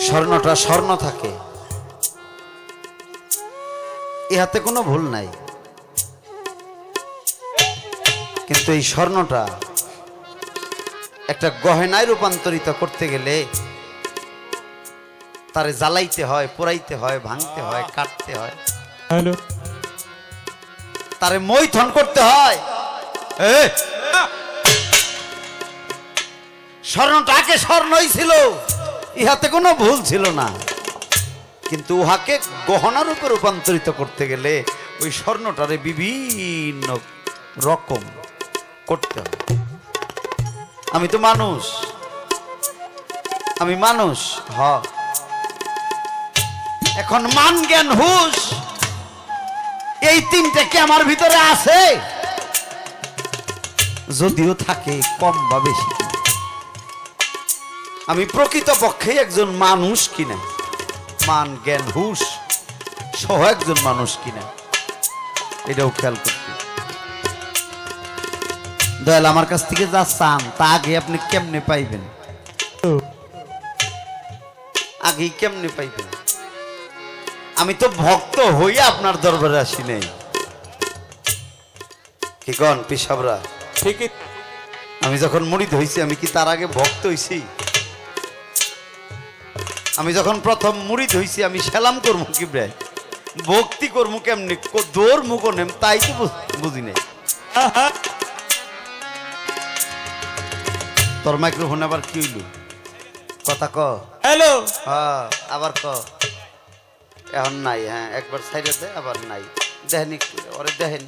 স্বর্ণটা স্বর্ণ থাকে, ইহাতে কোনো ভুল নাই, কিন্তু এই স্বর্ণটা একটা গহনায় রূপান্তরিত করতে গেলে তারে জ্বালাইতে হয়, পোড়াইতে হয়, ভাঙতে হয়, কাটতে হয়, তারে মৈথন করতে হয়। স্বর্ণটাকে স্বর্ণই ছিল, ইহাতে কোনো ভুল ছিল না, কিন্তু উহাকে গহনা রূপে রূপান্তরিত করতে গেলে ওই স্বর্ণটারে বিভিন্ন রকম করতে হবে। আমি তো মানুষ, আমি মানুষ, এখন মান জ্ঞান হুশ এই তিনটা কি আমার ভিতরে আছে? যদিও থাকে কম বা বেশি, আমি প্রকৃত পক্ষে একজন মানুষ কিনা, মান জ্ঞান হুশ সহ একজন মানুষ কিনা এটাও খেয়াল করতে। দয়াল আমার কাছ থেকে যা চান তা আগে আপনি কেমনে পাইবেন? আগে কেমনে পাইবেন? আমি তো ভক্ত হইয়া আপনার দরবারে আসি নাই, কি কন পিসাবরা? ঠিকই। আমি যখন মুরিদ হইছি আমি কি তার আগে ভক্ত হইছি? আমি যখন প্রথম মুরিদ হইছি আমি সেলাম করবো কি ব্রাই, ভক্তি করবো কেমনি, দৌড় মুখো নেম তাই তো বুঝি নাই। তোর মাইক্রোফোন আবার কি হইল? কথা ক। হ্যালো। হ্যাঁ আবার ক। এখন নাই, হ্যাঁ একবার সাইডে দে, আবার নাই। দেখেন একটু ওরে দেখেন,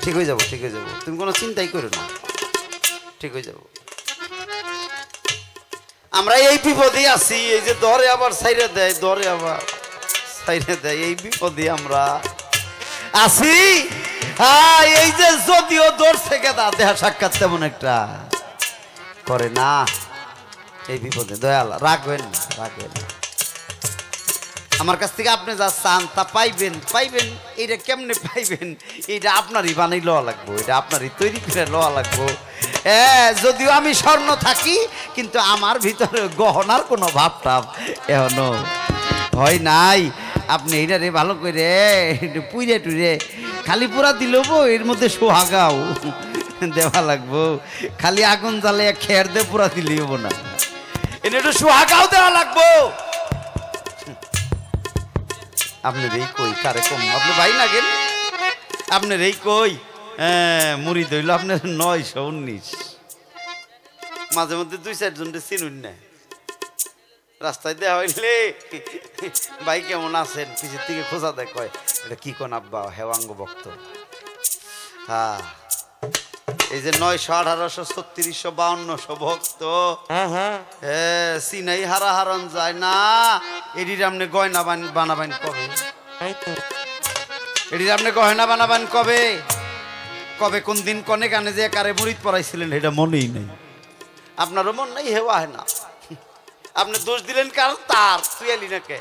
ঠিক হয়ে যাবো, ঠিক হয়ে যাবো, তুমি কোনো চিন্তাই করো না, ঠিক হয়ে যাবো। আমরা এই বিপদে আছি, এই যে ধরে আবার সাইডে দেয়, ধরে আবার সাইডে দেয়, এই বিপদে আমরা আছি। হ্যাঁ এই যে যদিও ধরছে গেদা দেহা সাক্ষাৎ তেমন একটা করে না, এই বিপদে দয়াল রাখবেন না, রাখবেন না। আমার কাছ থেকে আপনি যা চান তা পাইবেন, পাইবেন। এইটা কেমনে পাইবেন? এইটা আপনারই বানাই লওয়া লাগবো, এটা আপনারই তৈরি করে লওয়া লাগবো। হ্যাঁ যদিও আমি স্বর্ণ থাকি, কিন্তু আমার ভিতরে গহনার কোনো ভাবটাব এখনো হয় নাই। আপনি এইটারে ভালো করে পুইরে টুইরে খালি পুরা দিলব, এর মধ্যে সোহাগাও দেওয়া লাগবো। খালি আগুন জ্বালে খের দিয়ে পুরা দিলে হবো না, এনে একটু সোহাগাও দেওয়া লাগবো। আপনার এই কই কারে কম, আপনি ভাই না গেল, আপনার এই কই মুড়ি ধইল আপনার 919। মাঝে মধ্যে 2-4 জনকে চিনুন না, রাস্তায় দেওয়া হইলে ভাই কেমন আছেন পিছের থেকে খোঁজা দেয়, কয় এটা কি কোন আব্বা হেওয়াঙ্গ ভক্ত। হ্যাঁ এই যে 900, 1800, 3600, 5200 ভক্ত, হ্যাঁ চিনাই হারা হারন যায় না। এটির আপনি গয়না বানাবেন কবে? এটির আপনি গয়না বানাবেন কবে? কবে কোন দিন কনে কানে যে কারে মুরিদ পড়াইছিলেন এটা মনেই নেই, আপনারও মন নাই, হেওয়া হয় না। আপনি দোষ দিলেন কারণ তার, তুই এলি না কে?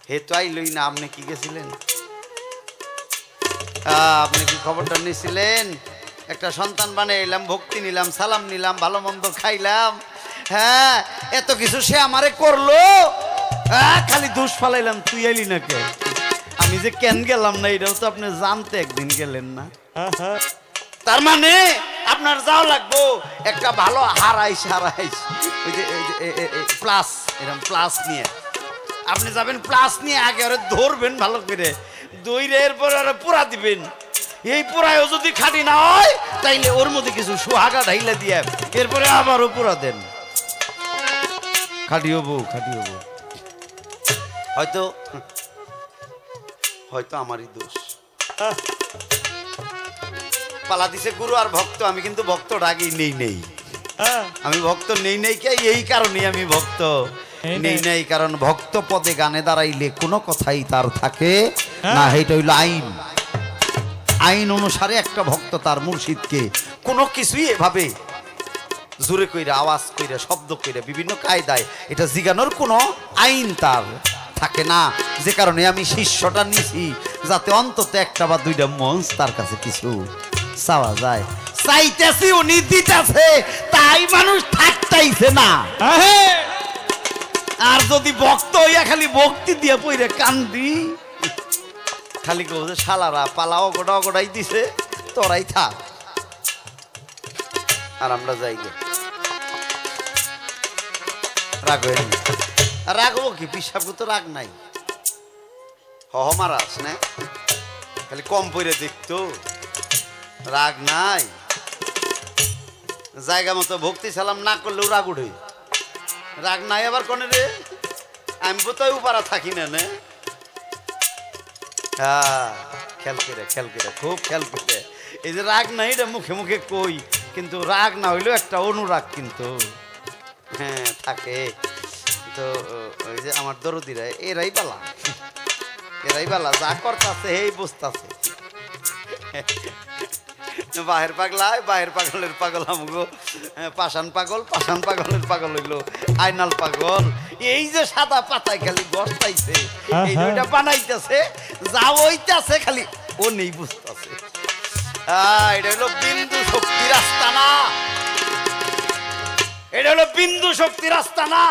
হে তো আইলই না, আপনি কি গেছিলেন? আপনি কি খবরটা নিয়েছিলেন? একটা সন্তান বানাইলাম, ভক্তি নিলাম, সালাম নিলাম, ভালো মন্দ খাইলাম, হ্যাঁ এত কিছু সে আমারে করলো, খালি দোষ ফালাইলাম, তুই এলি না কে? আমি যে কেন গেলাম না এটাও তো আপনি জানতে একদিন গেলেন না। তার মানে আপনার যাও লাগবো একটা ভালো হারাইস, ওই যে প্লাস, এরকম প্লাস নিয়ে আপনি যাবেন, প্লাস নিয়ে আগে ওরা ধরবেন ভালো করে, দইরে এরপরে ওরা পুরা দিবেন। এই পুরায়ও যদি খাটি না হয় তাইলে ওর মধ্যে কিছু সোহাগা ঢাইলা দিয়ে এরপরে আবারও পুরা দেন, খাটি হবো, খাটি হবো। হয়তো হয়তো আমারই দোষ, পালা দিছে গুরু আর ভক্ত, আমি কিন্তু ভক্ত আগেই নেই, আমি ভক্ত নেই কে এই কারণে আমি ভক্ত নেই, কারণ ভক্ত পদে গানে দাঁড়াইলে কোনো কথাই তার থাকে না, এটা হইল আইন। আইন অনুসারে একটা ভক্ত তার মুর্শিদকে কোনো কিছুই এভাবে জোরে কইরা, আওয়াজ কইরা, শব্দ কইরা, বিভিন্ন কায়দায় এটা জিগানোর কোনো আইন তার থাকে না। যে কারণে আমি শিষ্যটা নিছি যাতে অন্তত একটা বা দুইটা মঞ্চ তার কাছে কিছু চাওয়া যায়। চাইতেছি উনি দিতেছে, তাই মানুষ থাকতেইছে না। আর যদি ভক্ত হইয়া খালি ভক্তি দিয়া পইরে কান্দি খালি কো যে শালারা পালাও গোটা গোটাই দিছে তোরাই থাক আর আমরা যাই গে রাগ হয়ে রাগবো কি পিসাবু তো রাগ নাই হহ মারাস না খালি কম পইরে দেখতো রাগ নাই জায়গা মতো ভক্তি সালাম না করলেও রাগ উঠে রাগ নাই আবার কোনে রে আমি বোধহয় উপারা থাকি না নে হ্যাঁ খেয়াল করে খুব খেয়াল করে এই যে রাগ নাই এটা মুখে মুখে কই কিন্তু রাগ না হইলেও একটা অনুরাগ কিন্তু হ্যাঁ থাকে তো ওই যে আমার দরদিরা এরাই বালা যা করতেছে এই বুঝতেছে বাহের পাগলের পাগল আমগো পাষাণ পাগলের পাগল হইলো আইনাল পাগল এই যে সাদা পাতায় খালি গস্তাইছে এই দুইটা বানাইতেছে যা হইতাছে খালি ও নেই বুঝতেছে এটা হলো বিন্দু শক্তির আস্তানা এটা হলো বিন্দু শক্তির আস্তানা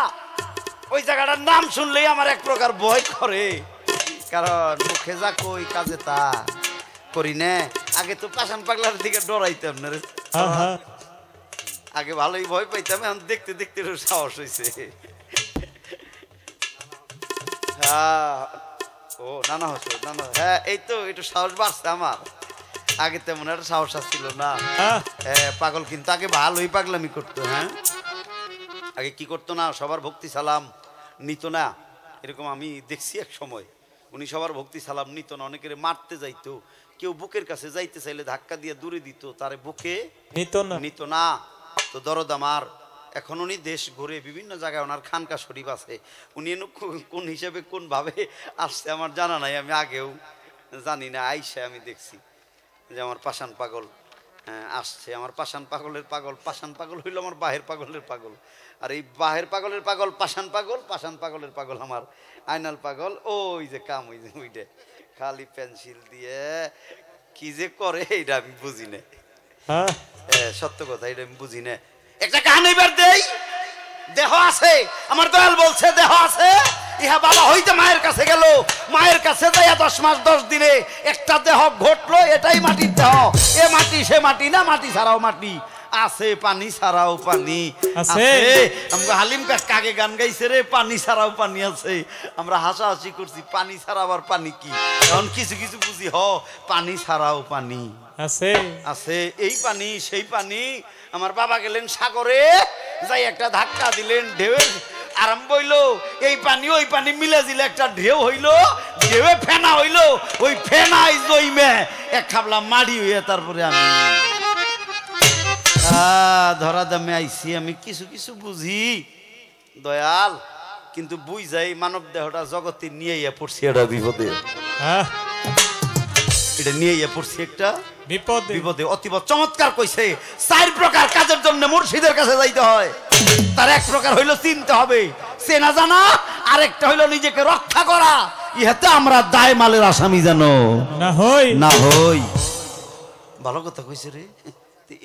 ওই জায়গাটার নাম শুনলেই আমার এক প্রকার ভয় করে কারণ মুখে যা কই কাজে তা করি না আগে তো পাষাণ পাগলার দিকে ডরাইতাম না রে আগে ভালোই ভয় পাইতাম এখন দেখতে দেখতে সাহস হয়েছে ও নানা হস নানা হ্যাঁ এই তো একটু সাহস বাড়ছে আমার আগে তেমন একটা সাহস আসছিল না পাগল কিন্তু আগে ভালোই পাগলামি করতো হ্যাঁ আগে কি করতো না সবার ভক্তি সালাম নিত না এরকম আমি দেখছি এক সময় উনি সবার ভক্তি সালাম নিত না অনেকের মারতে যাইতো কেউ বুকের কাছে যাইতে চাইলে ধাক্কা দিয়ে দূরে দিত তারে বুকে নিত না তো দরদ আমার এখন উনি দেশ ঘুরে বিভিন্ন জায়গায় ওনার খানকা শরীফ আছে উনি কোন হিসাবে কোন ভাবে আসছে আমার জানা নাই আমি আগেও জানি না আইসা আমি দেখছি যে আমার পাষাণ পাগল আসছে আমার পাষাণ পাগলের পাগল হইল আমার বাহের পাগলের পাগল আর এই বাহের পাগলের পাগল পাষাণ পাগলের পাগল আমার আইনাল পাগল ওই যে কাম ওই যে ওইটা খালি পেন্সিল দিয়ে কি যে করে এটা আমি বুঝি না সত্য কথা এটা আমি বুঝি না একটা গান এবার দেই দেহ আছে আমার দয়াল বলছে দেহ আছে ইহা বাবা হইতে মায়ের কাছে গেল মায়ের কাছে যাইয়া 10 মাস 10 দিনে একটা দেহ ঘটলো এটাই মাটির দেহ এ মাটি সে মাটি না মাটি ছাড়াও মাটি আছে পানি ছাড়াও পানি আছে আমরা হালিম কাকে গান গাইছে রে পানি ছাড়াও পানি আছে আমরা হাসাহাসি করছি পানি ছাড়া আবার পানি কি এখন কিছু কিছু বুঝি পানি ছাড়াও পানি আছে আছে এই পানি সেই পানি আমার বাবা গেলেন সাগরে যাই একটা ধাক্কা দিলেন ঢেউয়ের আরম্ভ হইলো এই পানি ওই পানি মিলে দিলে একটা ঢেউ হইলো ঢেউয়ে ফেনা হইলো ওই ফেনাই জইমে এক খাবলা মাড়ি হইয়া তারপরে আমি ধরা দামে আইছি আমি কিছু কিছু বুঝি দয়াল কিন্তু বুঝ যাই মানব দেহটা জগতে নিয়ে পড়ছি এটা বিপদে এটা নিয়ে পড়ছি একটা বিপদে অতীব চমৎকার কইছে 4 প্রকার কাজের জন্য মুর্শিদের কাছে যাইতে হয় তার এক প্রকার হইলো চিনতে হবে চেনা জানা আরেকটা হইলো নিজেকে রক্ষা করা ইহাতে আমরা দায় মালের আসামি জানো না হই ভালো কথা কইছে রে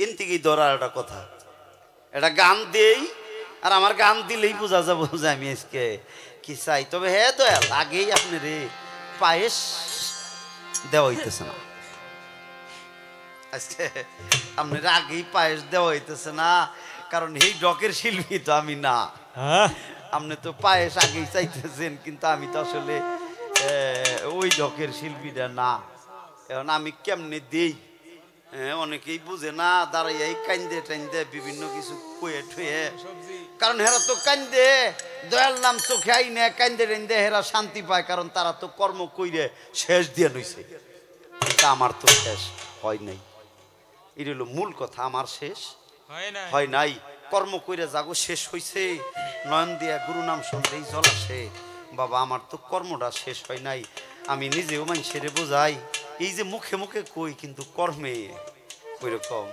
এন থেকেই ধরার একটা কথা এটা গান দেই আর আমার গান দিলেই বোঝা যাবো যে আমি আজকে কি চাই তবে হ্যাঁ দয়াল আগেই আপনি রে পায়েস দেওয়া হইতেছে না আজকে আপনার আগেই পায়েস দেওয়া হইতেছে না কারণ এই ডকের শিল্পী তো আমি না আপনি তো পায়েস আগেই চাইতেছেন কিন্তু আমি তো আসলে ওই ডকের শিল্পীটা না এখন আমি কেমনে দেই অনেকেই বুঝে না দাঁড়াই কান্দে টাইন্দে বিভিন্ন কিছু কয়ে ঠুয়ে কারণ হেরা তো কান্দে দয়াল নাম চোখে আই না কান্দে টাইন্দে হেরা শান্তি পায় কারণ তারা তো কর্ম কইরে শেষ দিয়ে নইছে কিন্তু আমার তো শেষ হয় নাই এটা হলো মূল কথা আমার শেষ হয় নাই কর্ম কইরে যাগো শেষ হইছে নয়ন দিয়া গুরু নাম শুনলেই জল আসে বাবা আমার তো কর্মটা শেষ হয় নাই আমি নিজেও মানুষের বোঝাই এই যে মুখে মুখে কই কিন্তু কর্মে ওইরকম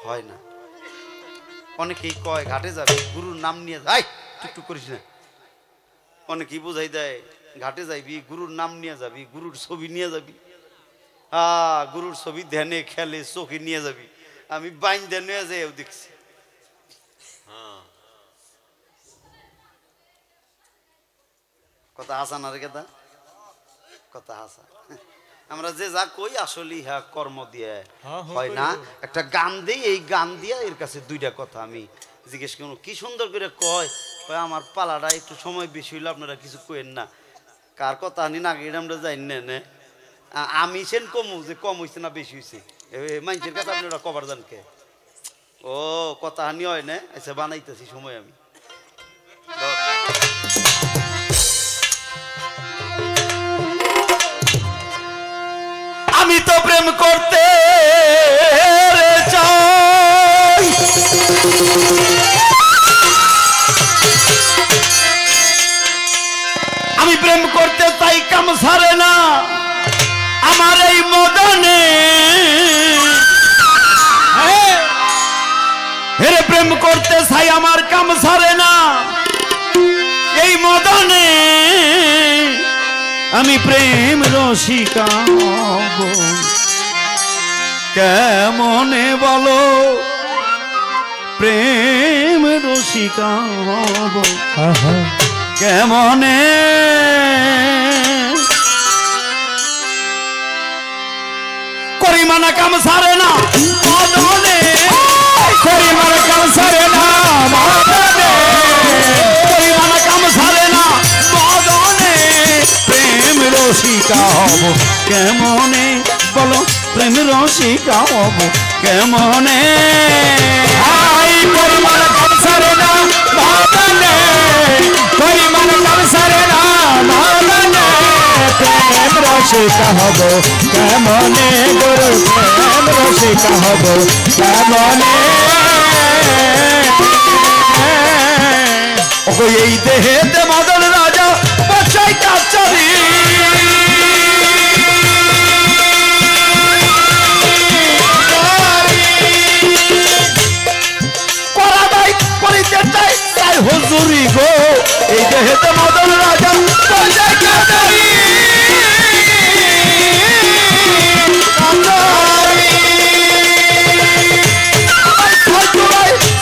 হয় না অনেকেই কয় ঘাটে যাবে গুরুর নাম নিয়ে যাই টুকটুক করিস না অনেকেই বোঝাই দেয় ঘাটে যাইবি গুরুর নাম নিয়ে যাবি গুরুর ছবি নিয়ে যাবি গুরুর ছবি ধ্যানে খেলে চোখে নিয়ে যাবি আমি বাইন ধ্যান নিয়ে যাই দেখছি কথা হাসান আর কেদা কথা হাসা আমরা যে যা কই আসলে হ্যাঁ কর্ম দিয়ে হয় না একটা গান দিই এই গান দিয়ে এর কাছে দুইটা কথা আমি জিজ্ঞেস করুন কি সুন্দর করে কয় কয় আমার পালাটা একটু সময় বেশি হইলে আপনারা কিছু কইেন না কার কথা আনি না এটা আমরা যাই না আমি সেন কমু যে কম হয়েছে না বেশি হয়েছে মানুষের কাছে আপনারা কবার জান কে ও কথা আনি হয় না আচ্ছা বানাইতেছি সময় আমি আমি তো প্রেম করতে চাই আমি প্রেম করতে চাই কাম সারে না আমার এই মদনে হেরে প্রেম করতে চাই আমার কাম সারে না এই মদনে আমি প্রেম রসিকা কেমনে বলো প্রেম রসিকা কেমনে করিমানা কাম সারে না মদনে করিমানা কাম সারে না মদনে করিমানা কাম সারে না মদনে প্রেম রসিকা হব কেমনে বলো প্রেম রসিকা হব কেমনে পরিমাণ কাম সারে না মদনে পরিমাণ কাম সারে না মদনে প্রেম রসিকা হব কেমনে গুরু প্রেম রসিকা হব কেমনে এই দেহেতে মদন রাজা বসাই কাচারি হুজুরি গো এই দেহেতে মদন রাজা বসাই কাচারি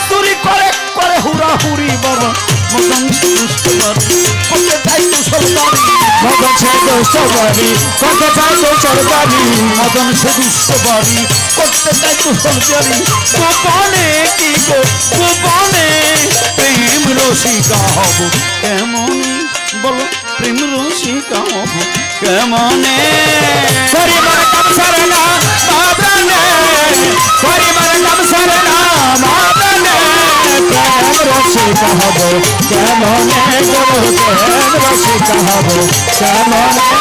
চুরি করে করে হুরা হুরি বাবা মদন করতে চাই তো সরকারি মদন সে দুষ্ট বাড়ি করতে চাই তো সরকারি মদন সে দুষ্ট বাড়ি করতে চাই তো সরকারি গোপনে কি গো গোপনে প্রেম রসিকা হব কেমনে বলো প্রেম রসিকা হব কেমনে পরিবার কাম সারে না মদনে পরিবার কাম সারে না মদনে প্রেম রসিকা হব কেমনে গুরু প্রেম রসিকা হব কেমনে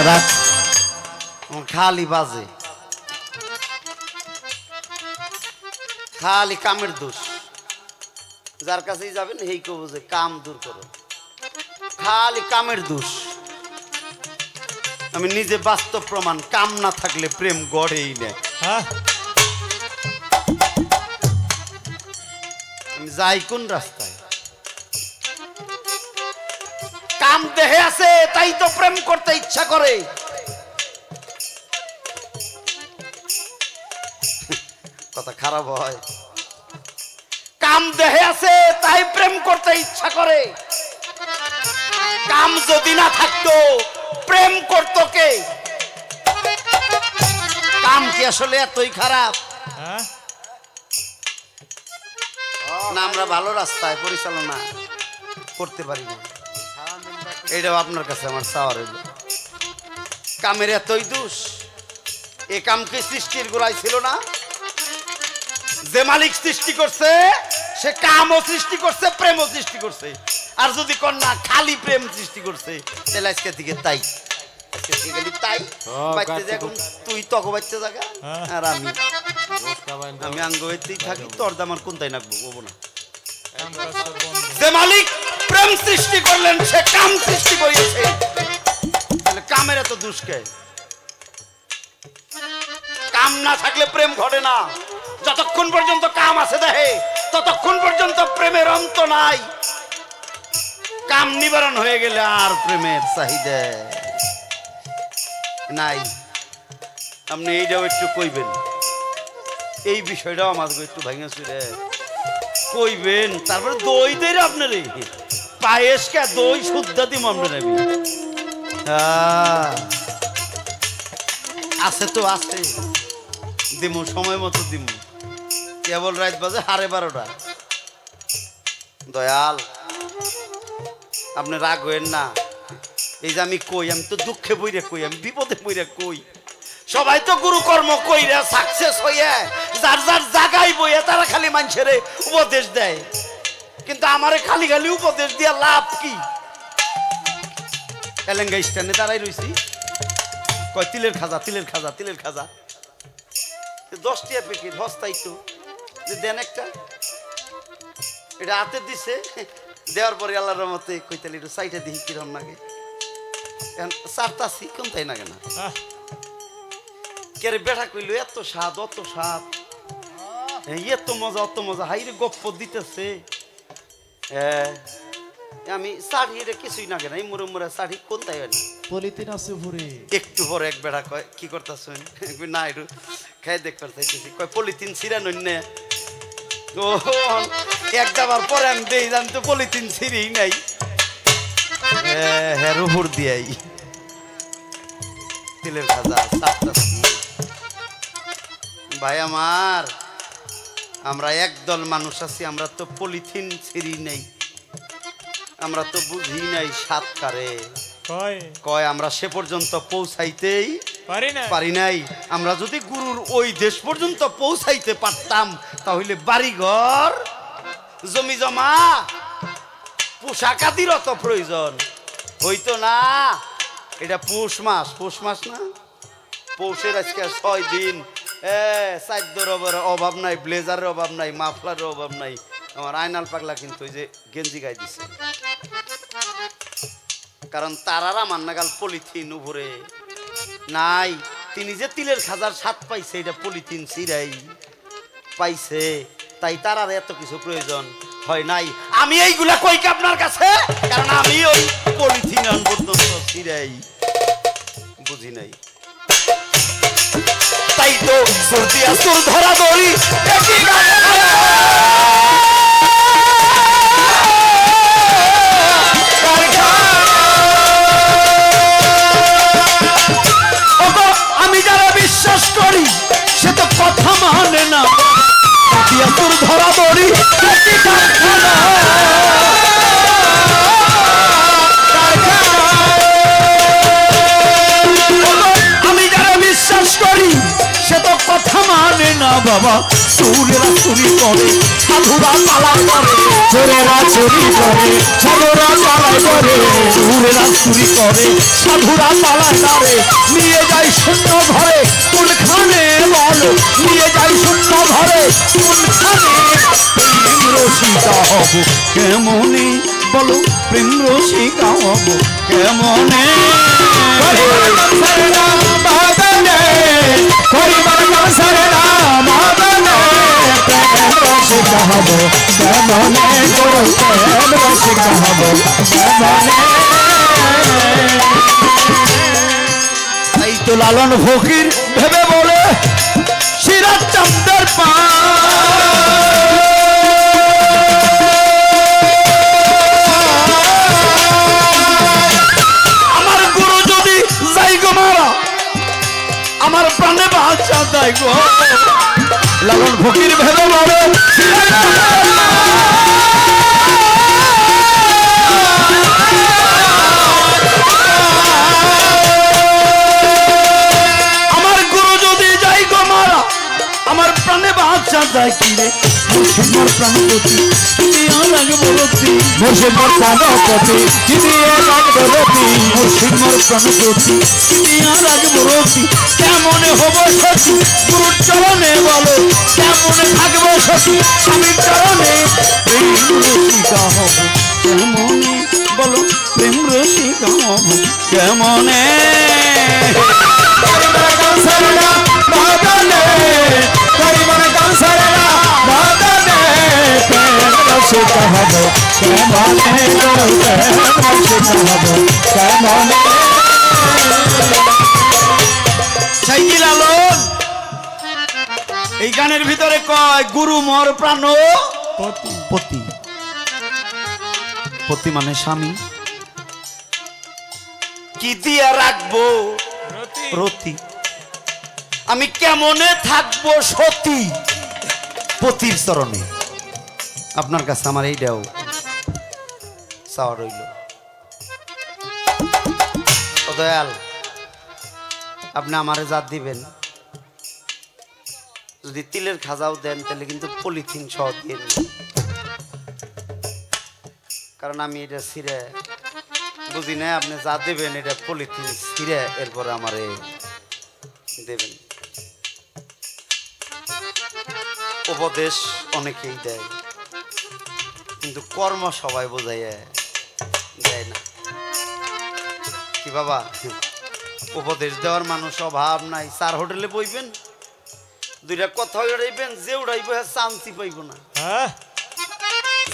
রাত খালি বাজে খালি কামের দোষ যার কাছেই যাবেন এই কব যে কাম দূর করো খালি কামের দোষ আমি নিজে বাস্তব প্রমাণ কাম না থাকলে প্রেম গড়েই নেয় আমি যাই কোন রাস্তায় কাম দেহে আছে তাই তো প্রেম করতে ইচ্ছা করে কথা খারাপ হয় কাম দেহে আছে তাই প্রেম করতে ইচ্ছা করে কাম যদি না থাকতো প্রেম করত কে কাম কি আসলে এতই খারাপ না আমরা ভালো রাস্তায় পরিচালনা করতে পারি না এইটাও আপনার কাছে আমার চাওয়ার হইল কামের এতই দোষ এ কামকে সৃষ্টির গোড়ায় ছিল না যে মালিক সৃষ্টি করছে সে কামও সৃষ্টি করছে প্রেমও সৃষ্টি করছে আর যদি কন্যা খালি প্রেম সৃষ্টি করছে তাহলে আজকে থেকে তাই তাই এখন তুই তক বাচ্চা জায়গা আর আমি আঙ্গ হইতেই থাকি তোর দাম আর কোনটাই নাকবো বলবো না যে মালিক প্রেম সৃষ্টি করলেন সে কাম সৃষ্টি করিয়েছে তাহলে কামের এত দুষ্কে কাম না থাকলে প্রেম ঘটে না যতক্ষণ পর্যন্ত কাম আছে দেহে ততক্ষণ পর্যন্ত প্রেমের অন্ত নাই কাম নিবারণ হয়ে গেলে আর প্রেমের চাহিদা নাই আপনি এইটাও একটু কইবেন এই বিষয়টাও আমাদের একটু ভাঙা চুরে কইবেন তারপরে দই দেই আপনারে পায়েস কে দই শুদ্ধ দিম আপনারে আছে তো আছে দিমু সময় মতো দিমু কেবল রাত বাজে 12:30 দয়াল আপনি রাগ হইেন না এই যে আমি কই আমি তো দুঃখে বইরে কই আমি বিপদে বইরে কই সবাই তো গুরু কর্ম কইরা সাকসেস হইয়া যার যার জায়গায় বইয়া তারা খালি মানুষের উপদেশ দেয় কিন্তু আমারে খালি খালি উপদেশ দিয়া লাভ কি এলেঙ্গা স্ট্যান্ডে দাঁড়াই রইছি কয় তিলের খাজা তিলের খাজা তিলের খাজা 10 টিয়া প্যাকেট হস্তাই তো যে দেন একটা এটা হাতে দিছে দেওয়ার পরে আল্লাহর রহমতে কইতালি একটু সাইডে দেখি কিরম লাগে চারতাছি কোন তাই না কেন কে রে বেটা কইলো এত স্বাদ অত স্বাদ এত মজা অত মজা হাইরে গপ্প দিতেছে আমি শাড়ি এটা কিছুই না কেন এই মুড়ে মুড়ে শাড়ি কোন তাই পলিথিন আছে ভরে একটু পরে এক বেড়া কয় কি করতেছেন না একটু খাই দেখতে চাইতেছি কয় পলিথিন ছিঁড়া নই না ও একবার পরে আমি দেই আমি তো পলিথিন ছিঁড়ি নাই হ্যাঁ উপর দিয়াই তিলের খাজা ভাই আমার আমরা একদল মানুষ আছি আমরা তো পলিথিন ছিঁড়ি নাই আমরা তো বুঝি নাই সাত কারে কয় আমরা সে পর্যন্ত পৌঁছাইতেই পারি নাই আমরা যদি গুরুর ওই দেশ পর্যন্ত পৌঁছাইতে পারতাম তাহলে বাড়িঘর জমি জমা পোশাক আদির অত প্রয়োজন হইতো না এটা পৌষ মাস না পৌষের আজকে 6 দিন চাদ্যর অভাব নাই ব্লেজারের অভাব নাই মাফলারের অভাব নাই আমার আয়নাল পাগলা কিন্তু ওই যে গেঞ্জি গাই দিছে কারণ তারারা মান্নাগাল পলিথিন উপরে নাই তিনি যে তিলের খাজার স্বাদ পাইছে এটা পলিথিন ছিঁড়াই পাইছে তাই তারার এত কিছু প্রয়োজন হয় নাই আমি এইগুলা কই কি আপনার কাছে কারণ আমি ওই পলিথিন পর্যন্ত ছিঁড়াই বুঝি নাই তাই তো সর্দি আসর ধরা দড়ি আমি যারা বিশ্বাস করি সে তো কথা মানে না তোর ধরা দড়ি আমি যারা বিশ্বাস করি সে তো কথা মানে না বাবা চোরেরা চুরি করে সাধুরা পালা করে চোরেরা চুরি করে সাধুরা পালা করে চোরেরা চুরি করে সাধুরা পালা করে নিয়ে যায় শূন্য ঘরে কোনখানে বলো নিয়ে যায় শূন্য ঘরে কোনখানে প্রেম রসিকা হব কেমনে বলো প্রেম রসিকা হব কেমনে এই তো লালন ফকির ভেবে বলে সিরাজ চাঁদের পা আমার গুরু যদি যাই গো মারা আমার প্রাণে বাঁচা দেয় গো লালন ফকির ভেবে বলে আমার গুরু যদি যাই গো মারা আমার প্রাণে বাঁচা যায় কি রে মুর্শিদর প্রাণপতি লাগবরতি মুর্শিদর প্রাণপতি লাগবরতি মুর্শিদর প্রাণপতি লাগবরতি কেমনে হব সতী গুরুর চরণে বলো কেমনে থাকবো সতী স্বামীর চরণে প্রেম রসিকা হব কেমনে বলো প্রেম রসিকা হব কেমনে এই গানের ভিতরে কয় গুরু মোর প্রাণ পতি পতি পতি মানে স্বামী কি দিয়া রাখবো রতি আমি কেমনে থাকবো সতী পতির চরণে আপনার কাছে আমার এইটাও চাওয়া রইল ও দয়াল আপনি আমারে যা দিবেন যদি তিলের খাজাও দেন তাহলে কিন্তু পলিথিন সহ দিয়ে দিন। কারণ আমি এটা ছিঁড়ে বুঝি না আপনি যা দেবেন এটা পলিথিন ছিঁড়ে এরপরে আমারে দেবেন। উপদেশ অনেকেই দেয় কিন্তু কর্ম সবাই বোঝাইয়া দেয় না কি বাবা উপদেশ দেওয়ার মানুষ অভাব নাই চার হোটেলে বইবেন দুইটা কথা উড়াইবেন যে উড়াইব হে শান্তি পাইব না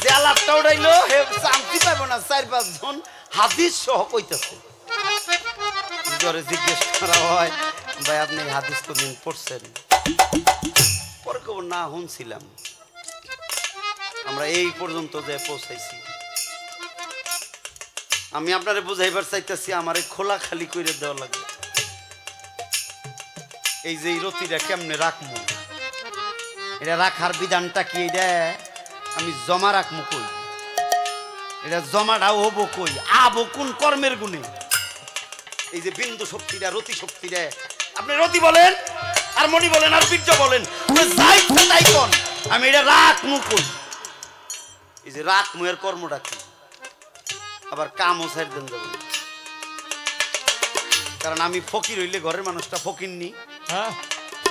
যে আলাপটা উড়াইলো হে শান্তি পাইব না 4-5 জন হাদিস সহ কইতেছে জোরে জিজ্ঞেস করা হয় ভাই আপনি হাদিস কোনদিন পড়ছেন পরে কব না শুনছিলাম আমরা এই পর্যন্ত যে পৌঁছাইছি আমি আপনারে বুঝাইবার চাইতেছি আমারে খোলা খালি করে দেওয়া লাগবে এই যে রতিটা কেমনে রাখবো এটা রাখার বিধানটা কি এটা আমি জমা রাখবো কই এটা জমাটাও হবো কই আবো কোন কর্মের গুণে এই যে বিন্দু শক্তিটা রতি শক্তিটা আপনি রতি বলেন আর মণি বলেন আর বীর্য বলেন যাই তাই কোন আমি এটা রাখবো কই এই যে রাখবো এর কর্মটা কি আবার কামও ছাড় দেন যাবেন কারণ আমি ফকির হইলে ঘরের মানুষটা ফকির নি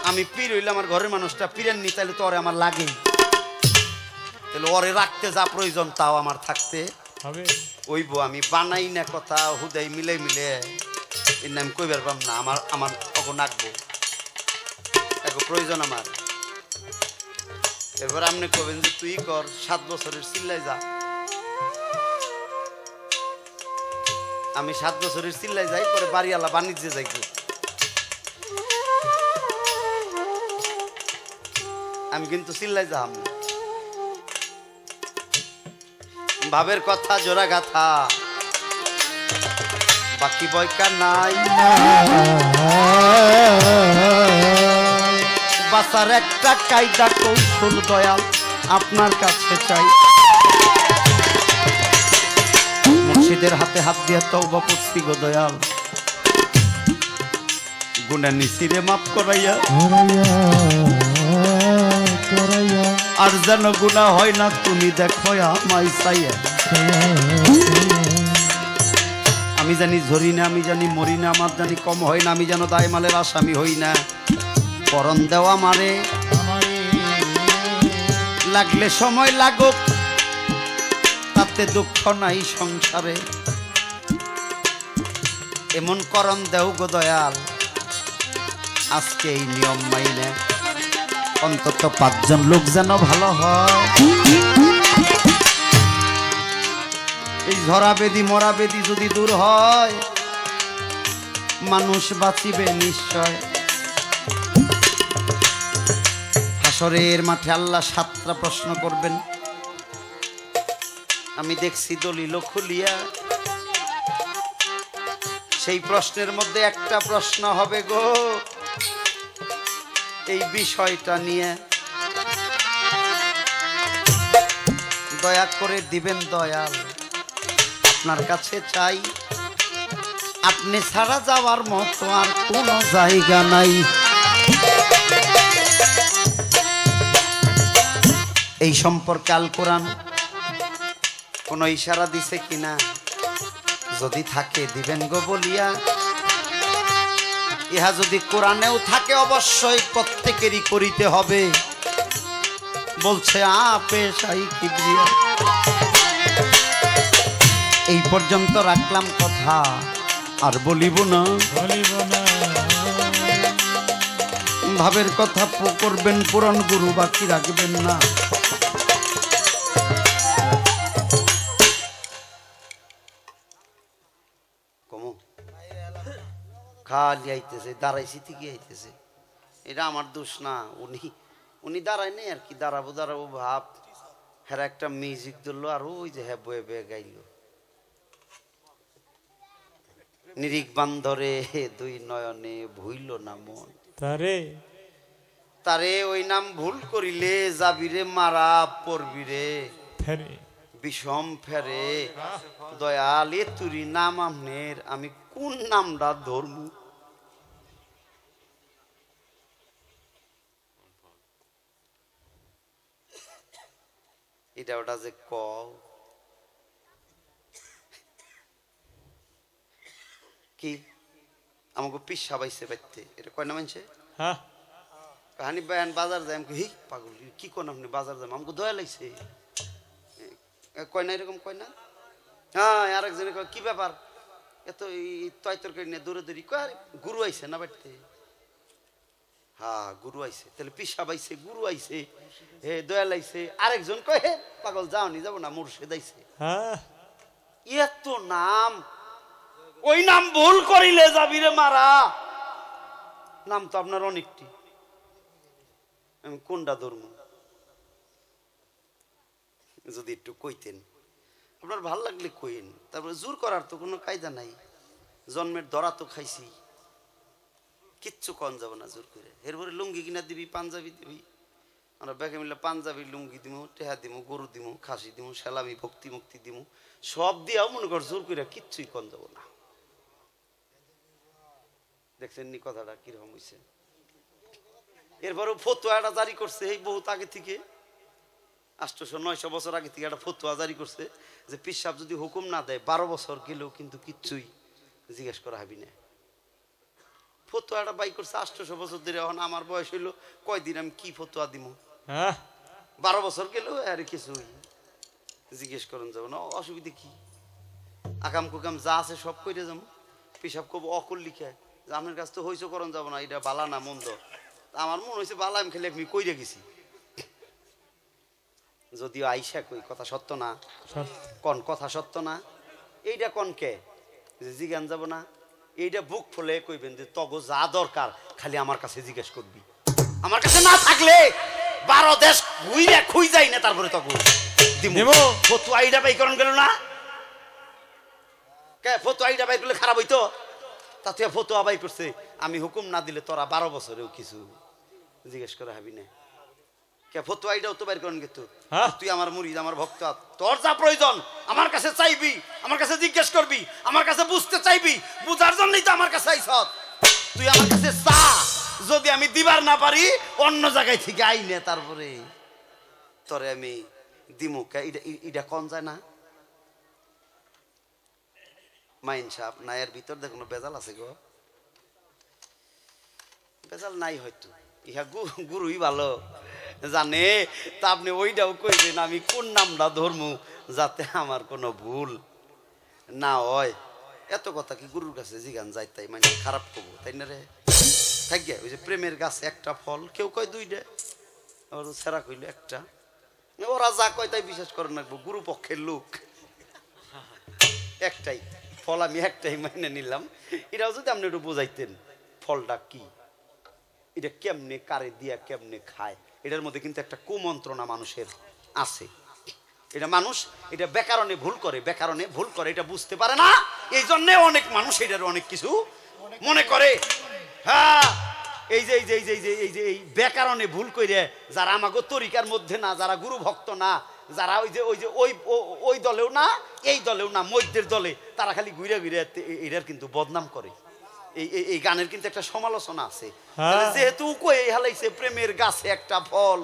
আমি পীর হইলে আমার ঘরের মানুষটা পীরের নি তাহলে তো ওরে আমার লাগে তাহলে ওরে রাখতে যা প্রয়োজন তাও আমার থাকতে হবে ওইব আমি বানাই না কথা হুদাই মিলে মিলে এর নাম কইবার পাম না আমার আমার অগ নাকবো এখন প্রয়োজন আমার এরপর আপনি কবেন যে তুই কর 7 বছরের চিল্লাই যা আমি 7 বছরের চিল্লাই যাই পরে বাড়িওয়ালা বাণিজ্যে যাই আমি কিন্তু চিল্লাই যাম না ভাবের কথা জোড়া গাথা বাকি বয়কা নাই বাসার একটা কায়দা কৌশল দয়াল আপনার কাছে চাই মুর্শিদের হাতে হাত দিয়ে তওবা করছি গো দয়াল গুনাহ নিসিরে মাফ করাইয়া আর যেন গুনাহ হয় না তুমি দেখো আমায় চাইয়া আমি জানি ঝরি না আমি জানি মরি না আমার জানি কম হয় না আমি যেন দায় মালের আসামি হই না পরন দেওয়া মারে লাগলে সময় লাগুক তাতে দুঃখ নাই সংসারে এমন করণ দেও গো দয়াল আজকে এই নিয়ম মাইনে অন্তত 5 জন লোক যেন ভালো হয় এই ঝরা বেদি মরা বেদি যদি দূর হয় মানুষ বাঁচিবে নিশ্চয় হাসরের মাঠে আল্লাহ 7টা প্রশ্ন করবেন আমি দেখছি দলিল খুলিয়া সেই প্রশ্নের মধ্যে একটা প্রশ্ন হবে গো এই বিষয়টা নিয়ে দয়া করে দিবেন দয়াল আপনার কাছে চাই আপনি ছাড়া যাওয়ার মতো আর কোনো জায়গা নাই এই সম্পর্কে আল কোরআন কোন ইশারা দিছে কিনা যদি থাকে দিবেন গো বলিয়া ইহা যদি কোরআনেও থাকে অবশ্যই প্রত্যেকেরই করিতে হবে বলছে পেশাই কিবরিয়া এই পর্যন্ত রাখলাম কথা আর বলিব না ভাবের কথা করবেন পুরাণ গুরু বাকি রাখবেন না কমো খালি আইতেছে দাঁড়াইছি ঠিকই আইতেছে এটা আমার দোষ না উনি দাঁড়ায় নেই আর কি দাঁড়াবো ভাব হ্যাঁ একটা মিউজিক ধরলো আর ওই যে হ্যাঁ বয়ে বয়ে গাইলো নিরিক বান্ধরে দুই নয়নে ভুইল না মন তারে ওই নাম ভুল করিলে যাবিরে মারা পড়বিরে বিষম ফেরে দয়াল এ তুরি নাম আমনের আমি কোন নামটা ধরমু এটা ওটা যে কি আমাকে পিস সাবাইছে বাইতে এটা কয় না মানছে হ্যাঁ হানি বায়ান বাজার যায় আমাকে হি পাগল কি কোন আপনি বাজার যাম আমাকে দয়া লাগছে কয় না এরকম কয় না হ্যাঁ আরেকজনে কয় কি ব্যাপার এত তয় তরকারি নিয়ে দৌড়ে দৌড়ি কয় গুরু আইছে না বাড়তে হ্যাঁ গুরু আইছে তাহলে পিসা বাইছে গুরু আইছে হে দয়া লাগছে আরেকজন কয় হে পাগল যাওনি যাবো না মুর্শিদ আইছে এত নাম ওই নাম ভুল করিলে যাবি রে মারা নাম তো আপনার অনেকটি আমি কোনটা ধর্ম যদি একটু কইতেন আপনার ভাল লাগলে কইন তারপরে জোর করার তো কোনো কায়দা নাই জন্মের ধরা তো খাইছি কিচ্ছু কন যাব না জোর করে এরপরে লুঙ্গি কিনা দিবি পাঞ্জাবি দিবি আমরা ব্যাগে মিলে পাঞ্জাবি লুঙ্গি দিমু টেহা দিমু গরু দিমু খাসি দিমু সেলামি ভক্তি মুক্তি দিমু সব দিয়াও মনে কর জোর করে কিচ্ছুই কন যাব না দেখছেন নি কথাটা কিরকম হয়েছে এরপরও ফতুয়াটা জারি করছে এই বহুত আগে থেকে 800-900 বছর আগে থেকে একটা ফতুয়া জারি করছে যে পিসাব যদি হুকুম না দেয় 12 বছর গেলেও কিন্তু কিচ্ছুই জিজ্ঞেস করা হবি না ফতুয়াটা বাই করছে 800 বছর ধরে এখন আমার বয়স হইলো কয়দিন আমি কি ফতুয়া দিব 12 বছর গেলেও আর কিছুই জিজ্ঞেস করুন যাব না অসুবিধা কি আকাম কুকাম যা আছে সব কইরে যাবো পিসাব কব অকল লিখে যে আমার কাছ তো হইছো করণ যাব না এটা বালা না মন্দ আমার মনে হয়েছে বালা আমি খেলে আমি কইরে গেছি যদিও আইসা কই কথা সত্য না কোন কথা সত্য না এইটা কোন কে যে জিজ্ঞান যাব না এইটা বুক ফুলে কইবেন যে তগো যা দরকার খালি আমার কাছে জিজ্ঞেস করবি আমার কাছে না থাকলে 12 দেশ ঘুইরা খুই যাই না তারপরে তগো দিমু ফতুয়া এইটা বাই করন গেল না কে ফতুয়া এইটা বাই করলে খারাপ হইতো তাতে ফতুয়া বাই করছে আমি হুকুম না দিলে তোরা 12 বছরেও কিছু জিজ্ঞেস করা হবি না কে ফতুয়া এইটাও তো বাইর করেন কিন্তু তুই আমার মুরিদ আমার ভক্ত তোর যা প্রয়োজন আমার কাছে চাইবি আমার কাছে জিজ্ঞেস করবি আমার কাছে বুঝতে চাইবি বুঝার জন্যই তো আমার কাছে আইছ তুই আমার কাছে চা যদি আমি দিবার না পারি অন্য জায়গায় থেকে আইনে তারপরে তোরে আমি দিমু এটা কোন যায় না মাইন সাহেব নায়ের ভিতর দেখুন বেজাল আছে গো বেজাল নাই হয়তো ইহা গুরুই ভালো জানে তা আপনি ওইটাও কইবেন আমি কোন নামটা ধরমু যাতে আমার কোনো ভুল না হয় এত কথা কি গুরুর কাছে জিগান যাই তাই মানে খারাপ করবো তাই না রে থাকি ওই যে প্রেমের গাছে একটা ফল কেউ কয় দুইটা আবার সেরা কইল একটা ওরা যা কয় তাই বিশ্বাস করে রাখবো গুরু পক্ষের লোক একটাই ফল আমি একটাই মাইনে নিলাম এটাও যদি আপনি একটু বোঝাইতেন ফলটা কি এটা কেমনে কারে দিয়া কেমনে খায় এটার মধ্যে কিন্তু একটা কুমন্ত্রণা মানুষের আছে এটা মানুষ এটা ব্যাকরণে ভুল করে এটা বুঝতে পারে না এই জন্য অনেক মানুষ এটার অনেক কিছু মনে করে হ্যাঁ এই যে এই যে এই যে এই যে এই যে এই ব্যাকরণে ভুল করে যারা আমাগো তরিকার মধ্যে না যারা গুরু ভক্ত না যারা ওই যে ওই দলেও না এই দলেও না মধ্যের দলে তারা খালি ঘুরে ঘুরে এটার কিন্তু বদনাম করে এই গানের কিন্তু একটা সমালোচনা আছে যেহেতু কই হালাইছে প্রেমের গাছে একটা ফল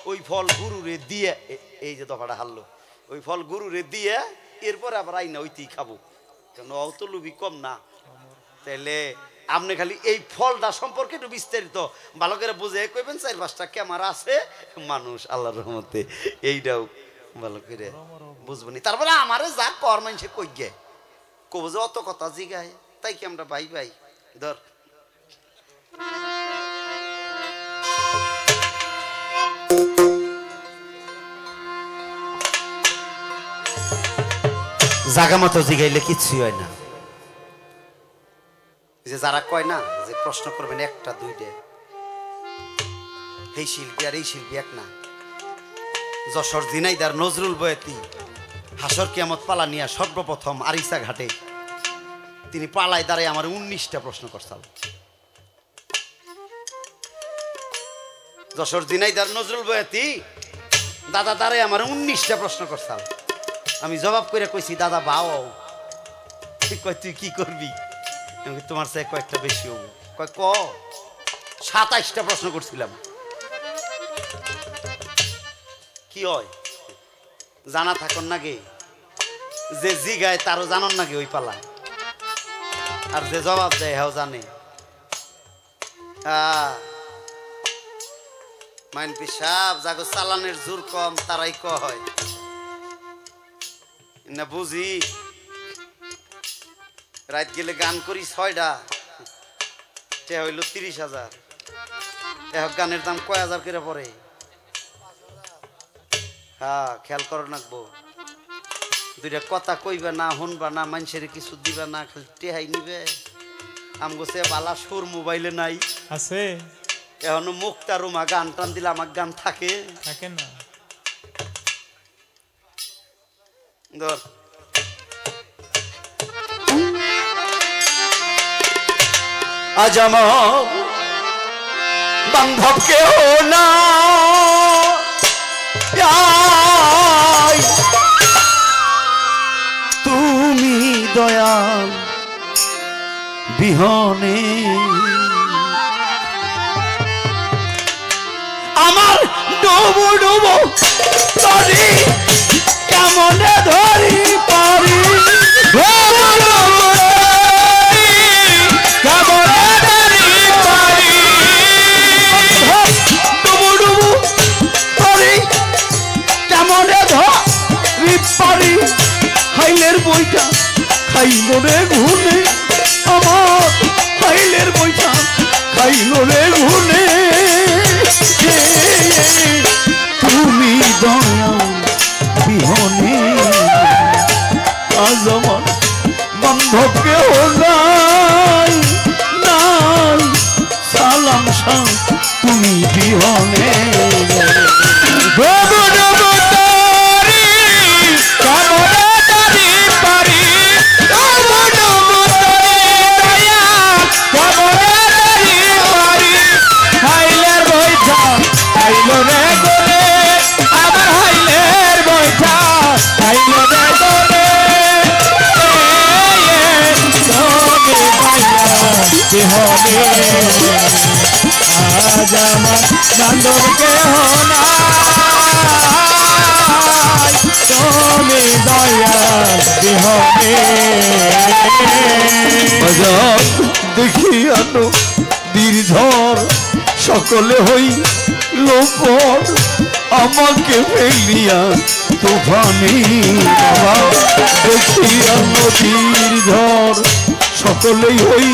ওই ফল গুরুরে দিয়ে এই যে দফাটা হারলো ওই ফল গুরুরে দিয়ে এরপরে আবার আইনা ওইতেই খাবো কেন অত লুবি কম না তাইলে আপনি খালি এই ফলটা সম্পর্কে একটু বিস্তারিত ভালো করে বুঝে কইবেন 4-5টা ক্যামেরা আছে মানুষ আল্লাহর রহমতে এইটাও ভালো করে বুঝবনি তারপরে আমারে যা কর মানুষে কই গে কব যে অত কথা জিগায় তাই কি আমরা ভাই ভাই ধর জাগা মতো জিগাইলে কিচ্ছুই হয় না যে যারা কয় না যে প্রশ্ন করবেন একটা দুইটা এই শিল্পী আর এই শিল্পী এক না যশোর ঝিনাইদার নজরুল বয়াতি হাসর কিয়ামত পালা নিয়া সর্বপ্রথম আরিসা ঘাটে তিনি পালায় দাঁড়ায় আমার 19টা প্রশ্ন করছাল। যশোর ঝিনাইদার নজরুল বয়াতি দাদা দাঁড়ায় আমার 19টা প্রশ্ন করছাল। আমি জবাব করে কইছি দাদা বাও কয় তুই কি করবি? আমি তোমার চাই কয়েকটা বেশি হবো। কয় ক 27টা প্রশ্ন করছিলাম। কি হয় জানা থাকুন নাকি যে জিগায় তারও জানন নাকি ওই পালা আর যে জবাব দেয় হ্যাঁ জানে। মাইন পিসাব যাগো চালানের জোর কম তারাই ক হয় না বুঝি। রাত গেলে গান করি 6টা হইল 30,000। এক গানের দাম কয় হাজার করে পড়ে? হ্যাঁ খেয়াল করো নাকবো। দুইটা কথা কইবা না শুনবা না মানুষের কিছু দিবা না খালি টেহাই নিবে। আমগোছে বালা সুর মোবাইলে নাই আছে এখনো মুখটা রুমা গান টান দিলে আমার গান থাকে না। ধর আজ আমার বান্ধব কেউ না তুমি দয়াল বিহনে আমার ডুবো ডুবো তরি কেমনে ধরি পারি হাইলের বইটা খাইল রে ঘুনে আমার হাইলের বইটা খাইল রে ঘুনে তুমি দয়া বিহনে আজ আমার বান্ধব কেউ নাই নাই সালাম শাহ তুমি বিহনে আজ আমার বান্ধব কেহ নাই তুমি দয়াল বিহনে দেখি আনো দীর্ঘর সকলে হই লোপর আমাকে ফেলিয়া তুফানি দেখি আনো দীর্ঘর সকলেই হই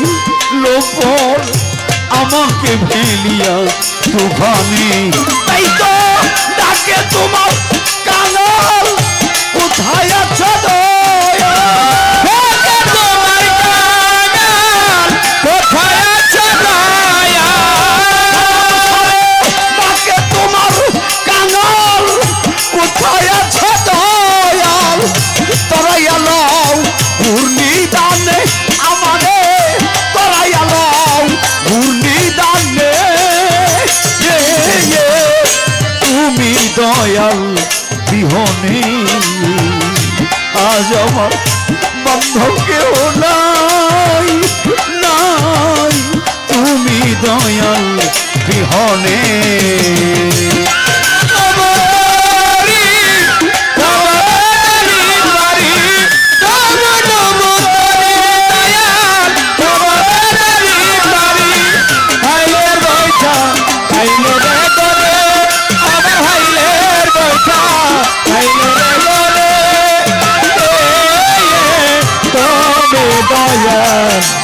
লোপর আমাকে ফেলিয়া তুফানি তাই তো ডাকে তোমার কাঙাল কোথায় আছো দয়া তোমার কাঙাল কোথায় আছো দয়া ডাকে তোমার কাঙাল কোথায় আছো দয়াল তরাই আলাও ঘূর্ণি দানে আমারে তরাই আলাও ঘূর্ণি দানে তুমি দয়াল বিহনে আজ আমার বান্ধব কেউ নাই নাই তুমি দয়াল বিহনে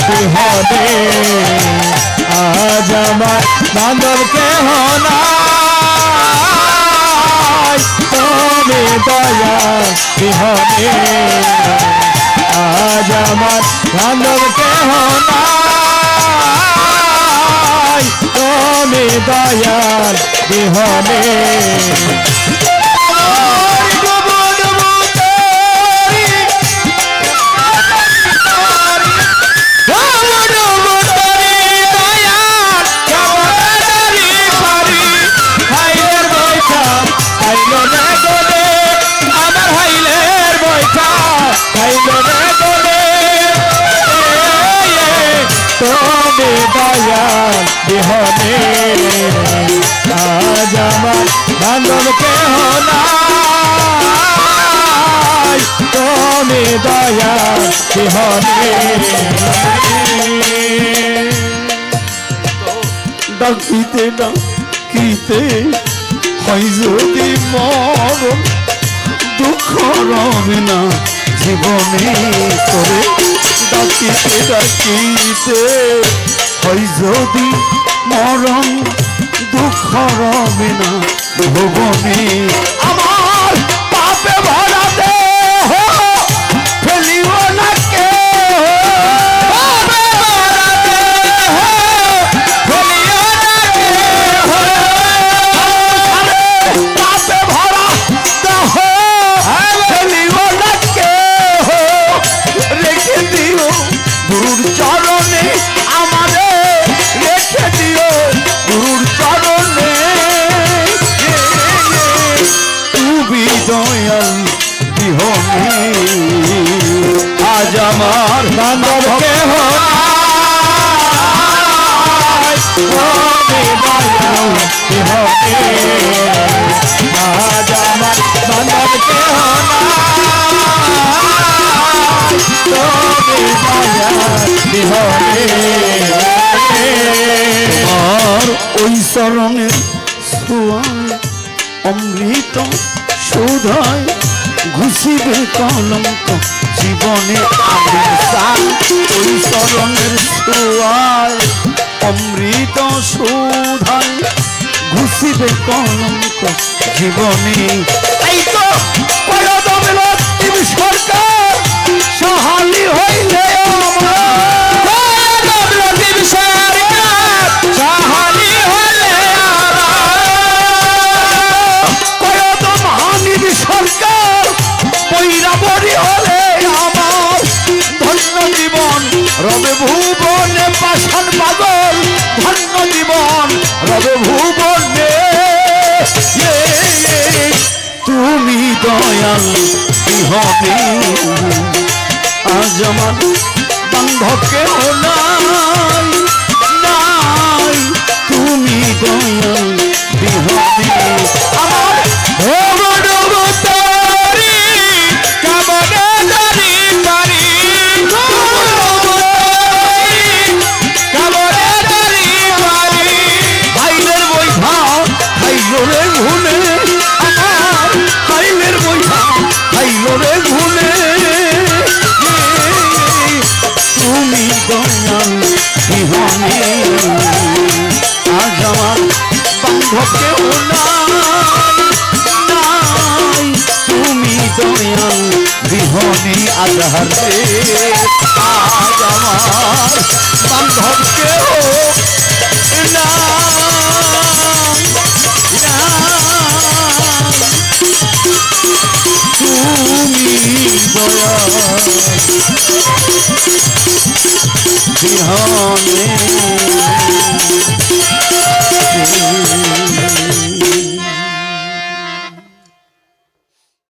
বিহনে আজ আমার বান্ধব কেহ নাই তুমি দয়াল বিহনে আজ আমার বান্ধব কেহ নাই তুমি দয়াল বিহনে বিহনে আজ আমার বান্ধব কেহ নাই তুমি দয়া বিহনে ডাকিতে ডাকিতে হয় যদি মরণ দুঃখ রবে না জীবনে করে ডাকিতে ডাকিতে হয় যদি মরণ দুঃখ রবে না ভুবনে আমার পাপে ভরা দেহ ফেলিও না কে চরণে আমারে রেখে দিও গুরুর চরণে তুমি দয়াল বিহনে আজ আমার বান্ধব কেহ তুমি দয়াল বিহনে আজ আমার বান্ধব কেহ আর ওই চরণের ছোঁয়ায় অমৃত সুধায় ঘুষিবে কলঙ্ক জীবনে আমি চাই ওই চরণের ছোঁয়ায় অমৃত সুধায় ঘুষিবে কলঙ্ক জীবনে এই তো সরকার সহালি হইলে সহালি হইলে মহানিধ সরকার বৈরাবরী হলে আমার ধন্য জীবন রবে ভুবনে পাষাণ পাগল ধন্য জীবন রবে ভুবনে তুমি দয়াল বিহনে আজ আমার বান্ধব কেহ নাই নাই তুমি দয়াল বিহনে আমার তুমি দয়াল বিহনে আজ আমার বান্ধব কেহ নাই তুমি দয়াল বিহনে আজহার আজ আমার বান্ধব কেহ তুমি দয়াল বিহনে